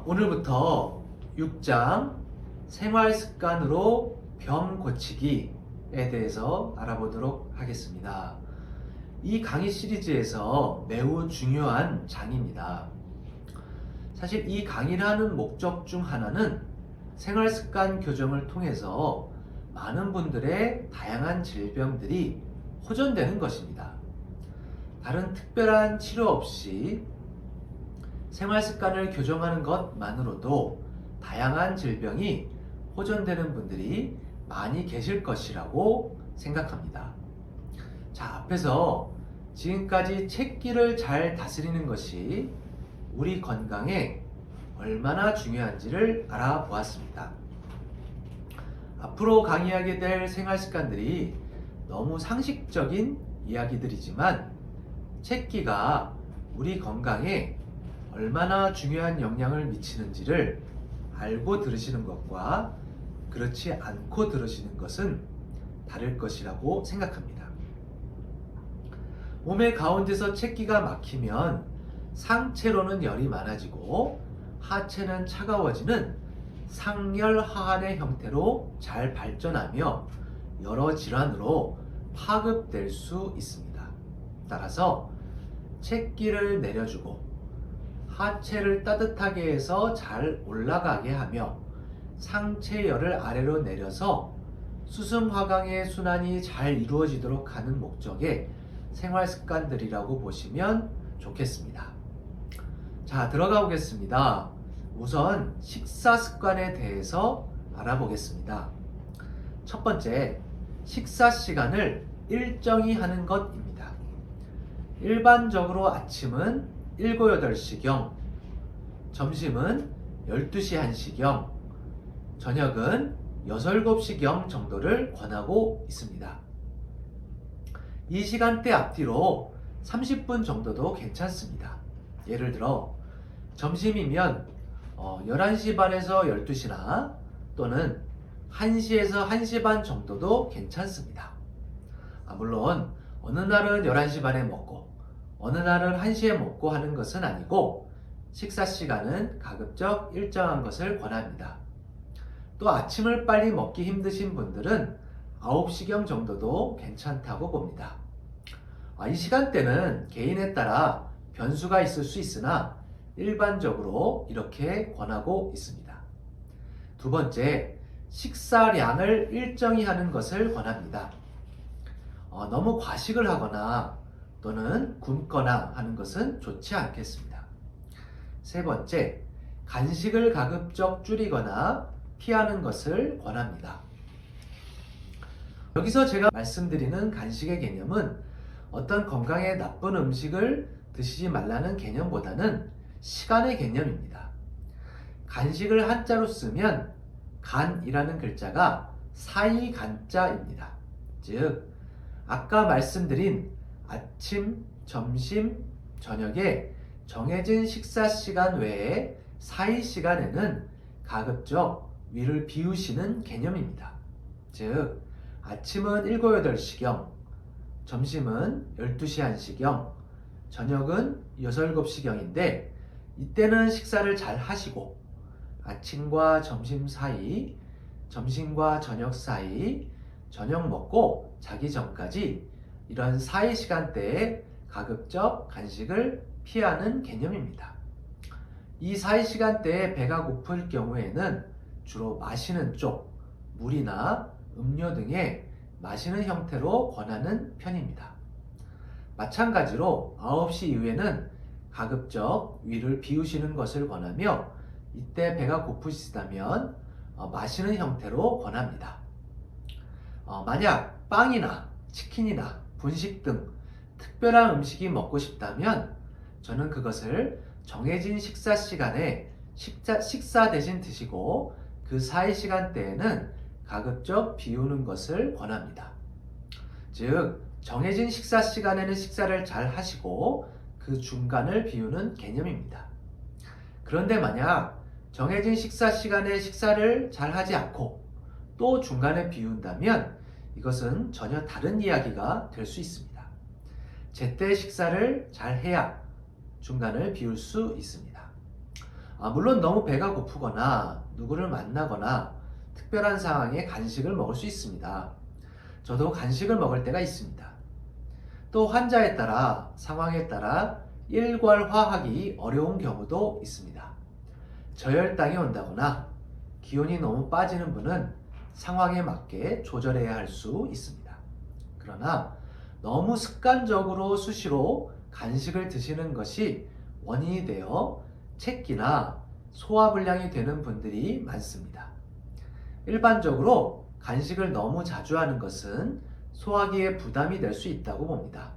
오늘부터 6장 생활습관으로 병 고치기에 대해서 알아보도록 하겠습니다. 이 강의 시리즈에서 매우 중요한 장입니다. 사실 이 강의를 하는 목적 중 하나는 생활습관 교정을 통해서 많은 분들의 다양한 질병들이 호전되는 것입니다. 다른 특별한 치료 없이 생활습관을 교정하는 것만으로도 다양한 질병이 호전되는 분들이 많이 계실 것이라고 생각합니다. 자, 앞에서 지금까지 채끼를 잘 다스리는 것이 우리 건강에 얼마나 중요한지를 알아보았습니다. 앞으로 강의하게 될 생활습관들이 너무 상식적인 이야기들이지만 채끼가 우리 건강에 얼마나 중요한 영향을 미치는지를 알고 들으시는 것과 그렇지 않고 들으시는 것은 다를 것이라고 생각합니다. 몸의 가운데서 채끼가 막히면 상체로는 열이 많아지고 하체는 차가워지는 상열하한의 형태로 잘 발전하며 여러 질환으로 파급될 수 있습니다. 따라서 채끼를 내려주고 하체를 따뜻하게 해서 잘 올라가게 하며 상체열을 아래로 내려서 수승화강의 순환이 잘 이루어지도록 하는 목적의 생활습관들이라고 보시면 좋겠습니다. 자, 들어가 보겠습니다. 우선 식사 습관에 대해서 알아보겠습니다. 첫 번째, 식사 시간을 일정히 하는 것입니다. 일반적으로 아침은 7, 8시경, 점심은 12시 1시경, 저녁은 6, 7시경 정도를 권하고 있습니다. 이 시간대 앞뒤로 30분 정도도 괜찮습니다. 예를 들어 점심이면 11시 반에서 12시나 또는 1시에서 1시 반 정도도 괜찮습니다. 물론 어느 날은 11시 반에 먹고 어느 날은 1시에 먹고 하는 것은 아니고 식사 시간은 가급적 일정한 것을 권합니다. 또 아침을 빨리 먹기 힘드신 분들은 9시경 정도도 괜찮다고 봅니다. 이 시간대는 개인에 따라 변수가 있을 수 있으나 일반적으로 이렇게 권하고 있습니다. 두 번째, 식사량을 일정히 하는 것을 권합니다. 너무 과식을 하거나 또는 굶거나 하는 것은 좋지 않겠습니다. 세 번째, 간식을 가급적 줄이거나 피하는 것을 권합니다. 여기서 제가 말씀드리는 간식의 개념은 어떤 건강에 나쁜 음식을 드시지 말라는 개념보다는 시간의 개념입니다. 간식을 한자로 쓰면 간이라는 글자가 사이간자입니다. 즉, 아까 말씀드린 아침, 점심, 저녁에 정해진 식사 시간 외에 사이 시간에는 가급적 위를 비우시는 개념입니다. 즉, 아침은 7, 8시경, 점심은 12시 1시경, 저녁은 6, 7시경인데 이때는 식사를 잘 하시고 아침과 점심 사이, 점심과 저녁 사이, 저녁 먹고 자기 전까지 이런 사이 시간대에 가급적 간식을 피하는 개념입니다. 이 사이 시간대에 배가 고플 경우에는 주로 마시는 쪽, 물이나 음료 등의 마시는 형태로 권하는 편입니다. 마찬가지로 9시 이후에는 가급적 위를 비우시는 것을 권하며 이때 배가 고프시다면 마시는 형태로 권합니다. 만약 빵이나 치킨이나 분식 등 특별한 음식이 먹고 싶다면 저는 그것을 정해진 식사 시간에 식사 대신 드시고 그 사이 시간대에는 가급적 비우는 것을 권합니다. 즉, 정해진 식사 시간에는 식사를 잘 하시고 그 중간을 비우는 개념입니다. 그런데 만약 정해진 식사 시간에 식사를 잘 하지 않고 또 중간에 비운다면 이것은 전혀 다른 이야기가 될 수 있습니다. 제때 식사를 잘 해야 중간을 비울 수 있습니다. 물론 너무 배가 고프거나 누구를 만나거나 특별한 상황에 간식을 먹을 수 있습니다. 저도 간식을 먹을 때가 있습니다. 또 환자에 따라 상황에 따라 일괄화하기 어려운 경우도 있습니다. 저혈당이 온다거나 기운이 너무 빠지는 분은 상황에 맞게 조절해야 할 수 있습니다. 그러나 너무 습관적으로 수시로 간식을 드시는 것이 원인이 되어 체기나 소화불량이 되는 분들이 많습니다. 일반적으로 간식을 너무 자주 하는 것은 소화기에 부담이 될 수 있다고 봅니다.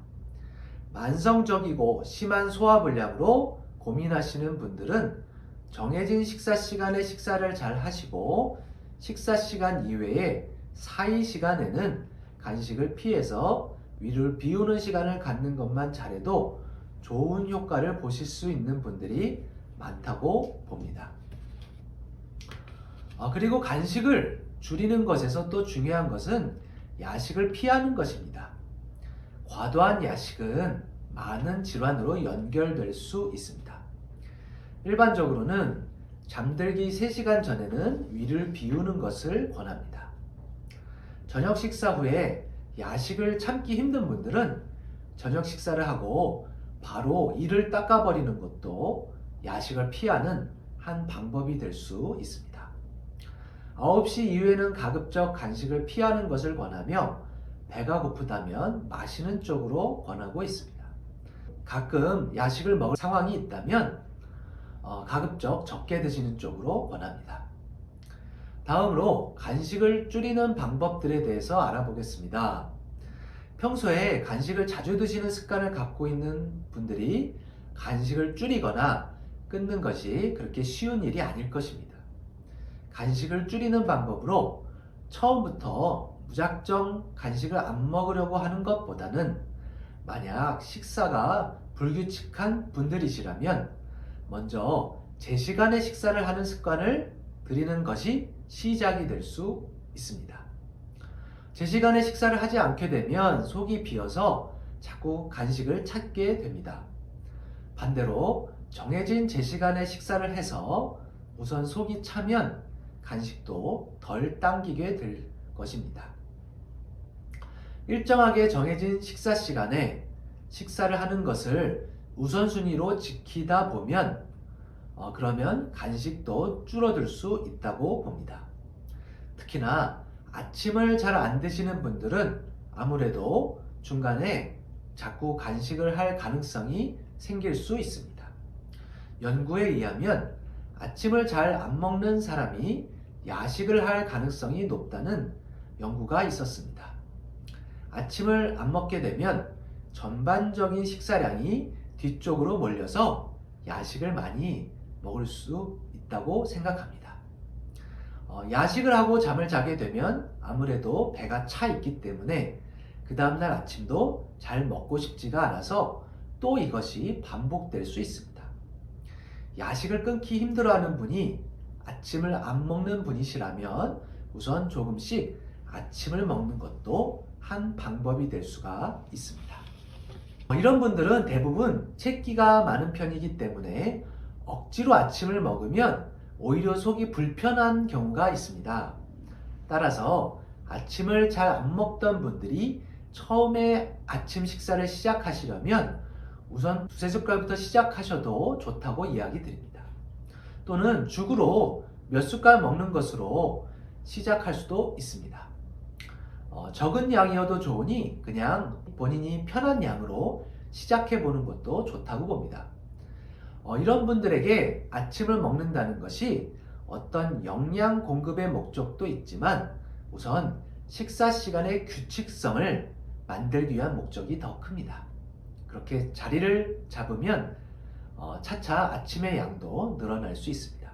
만성적이고 심한 소화불량으로 고민하시는 분들은 정해진 식사 시간에 식사를 잘 하시고 식사 시간 이외에 사이 시간에는 간식을 피해서 위를 비우는 시간을 갖는 것만 잘해도 좋은 효과를 보실 수 있는 분들이 많다고 봅니다. 그리고 간식을 줄이는 것에서 또 중요한 것은 야식을 피하는 것입니다. 과도한 야식은 많은 질환으로 연결될 수 있습니다. 일반적으로는 잠들기 3시간 전에는 위를 비우는 것을 권합니다. 저녁 식사 후에 야식을 참기 힘든 분들은 저녁 식사를 하고 바로 이를 닦아버리는 것도 야식을 피하는 한 방법이 될 수 있습니다. 9시 이후에는 가급적 간식을 피하는 것을 권하며 배가 고프다면 마시는 쪽으로 권하고 있습니다. 가끔 야식을 먹을 상황이 있다면 가급적 적게 드시는 쪽으로 권합니다. 다음으로 간식을 줄이는 방법들에 대해서 알아보겠습니다. 평소에 간식을 자주 드시는 습관을 갖고 있는 분들이 간식을 줄이거나 끊는 것이 그렇게 쉬운 일이 아닐 것입니다. 간식을 줄이는 방법으로 처음부터 무작정 간식을 안 먹으려고 하는 것보다는 만약 식사가 불규칙한 분들이시라면 먼저 제 시간에 식사를 하는 습관을 들이는 것이 시작이 될 수 있습니다. 제 시간에 식사를 하지 않게 되면 속이 비어서 자꾸 간식을 찾게 됩니다. 반대로 정해진 제 시간에 식사를 해서 우선 속이 차면 간식도 덜 당기게 될 것입니다. 일정하게 정해진 식사 시간에 식사를 하는 것을 우선순위로 지키다 보면 그러면 간식도 줄어들 수 있다고 봅니다. 특히나 아침을 잘 안 드시는 분들은 아무래도 중간에 자꾸 간식을 할 가능성이 생길 수 있습니다. 연구에 의하면 아침을 잘 안 먹는 사람이 야식을 할 가능성이 높다는 연구가 있었습니다. 아침을 안 먹게 되면 전반적인 식사량이 뒤쪽으로 몰려서 야식을 많이 먹을 수 있다고 생각합니다. 야식을 하고 잠을 자게 되면 아무래도 배가 차 있기 때문에 그 다음날 아침도 잘 먹고 싶지가 않아서 또 이것이 반복될 수 있습니다. 야식을 끊기 힘들어하는 분이 아침을 안 먹는 분이시라면 우선 조금씩 아침을 먹는 것도 한 방법이 될 수가 있습니다. 이런 분들은 대부분 체기가 많은 편이기 때문에 억지로 아침을 먹으면 오히려 속이 불편한 경우가 있습니다. 따라서 아침을 잘 안 먹던 분들이 처음에 아침 식사를 시작하시려면 우선 2-3숟갈부터 시작하셔도 좋다고 이야기 드립니다. 또는 죽으로 몇 숟갈 먹는 것으로 시작할 수도 있습니다. 적은 양이어도 좋으니 그냥 본인이 편한 양으로 시작해 보는 것도 좋다고 봅니다. 이런 분들에게 아침을 먹는다는 것이 어떤 영양 공급의 목적도 있지만 우선 식사 시간의 규칙성을 만들기 위한 목적이 더 큽니다. 그렇게 자리를 잡으면 차차 아침의 양도 늘어날 수 있습니다.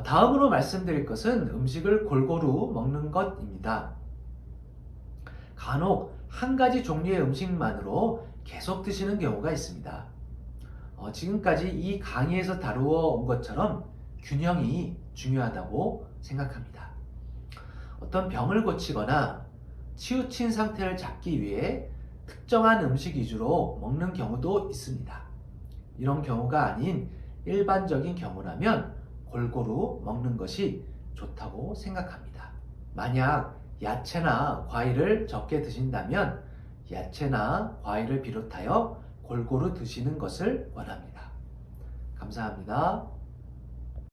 다음으로 말씀드릴 것은 음식을 골고루 먹는 것입니다. 간혹 한 가지 종류의 음식만으로 계속 드시는 경우가 있습니다. 지금까지 이 강의에서 다루어 온 것처럼 균형이 중요하다고 생각합니다. 어떤 병을 고치거나 치우친 상태를 잡기 위해 특정한 음식 위주로 먹는 경우도 있습니다. 이런 경우가 아닌 일반적인 경우라면 골고루 먹는 것이 좋다고 생각합니다. 만약 야채나 과일을 적게 드신다면 야채나 과일을 비롯하여 골고루 드시는 것을 원합니다. 감사합니다.